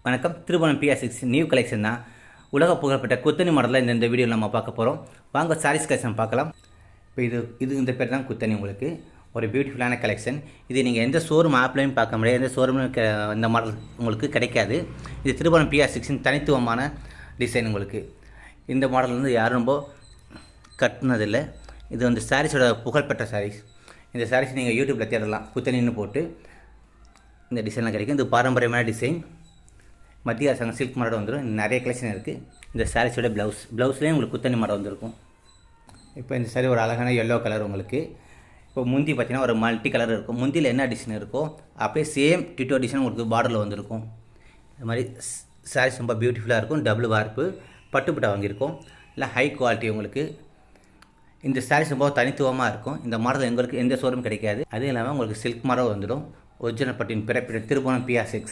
வணக்கம். Thirubuvanam PR6 new collection தான். உலக புகழ்பெற்ற குத்தனி மாடலில் இந்த வீடியோவில் நம்ம பார்க்க போகிறோம். வாங்க சாரீஸ் கலெக்ஷன் பார்க்கலாம். இப்போ இந்த பேர் தான் குத்தனி. உங்களுக்கு ஒரு பியூட்டிஃபுல்லான கலெக்ஷன். இது நீங்கள் எந்த ஷோரூம் ஆப்லையும் பார்க்க முடியாது, எந்த ஷோரூம்லையும் இந்த மாடல் உங்களுக்கு கிடைக்காது. இது திருபுவனம் PR6 தனித்துவமான டிசைன். உங்களுக்கு இந்த மாடல் வந்து யாரும் ரொம்ப கட்டினதில்லை. இது வந்து சாரீஸோட புகழ்பெற்ற சாரீஸ். இந்த சாரீஸ் நீங்கள் யூடியூப்பில் தேடலாம். குத்தனின்னு போட்டு இந்த டிசைன்லாம் கிடைக்கும். இது பாரம்பரியமான டிசைன். மத்திய அரசாங்கம் சில்க் மாடல் வந்துடும். நிறைய கலெக்ஷன் இருக்குது. இந்த சாரீஸோட ப்ளவுஸ்லேயும் உங்களுக்கு குத்தனி மாடல் வந்திருக்கும். இப்போ இந்த சாரீ ஒரு அழகான எல்லோ கலர். உங்களுக்கு இப்போ முந்தி பார்த்தீங்கன்னா ஒரு மல்டி கலர் இருக்கும். முந்தியில் என்ன டிசைன் இருக்கோ அப்படியே சேம் டிட்டோ டிசைன் உங்களுக்கு பார்டரில் வந்திருக்கும். இந்த மாதிரி சாரீஸ் ரொம்ப பியூட்டிஃபுல்லாக இருக்கும். டபுள் வார்ப்பு பட்டுப்பட்டா வாங்கியிருக்கோம். இல்லை ஹை குவாலிட்டி. உங்களுக்கு இந்த சாரீஸ் ரொம்ப தனித்துவமாக இருக்கும். இந்த மாடல் எங்களுக்கு எந்த ஷோரூம் கிடைக்காது. அதுவும் இல்லாமல் உங்களுக்கு சில்க் மாடல் வந்துடும். ஒரிஜினல் பட்டின் பிறப்பிட திருபுவனம் PR6.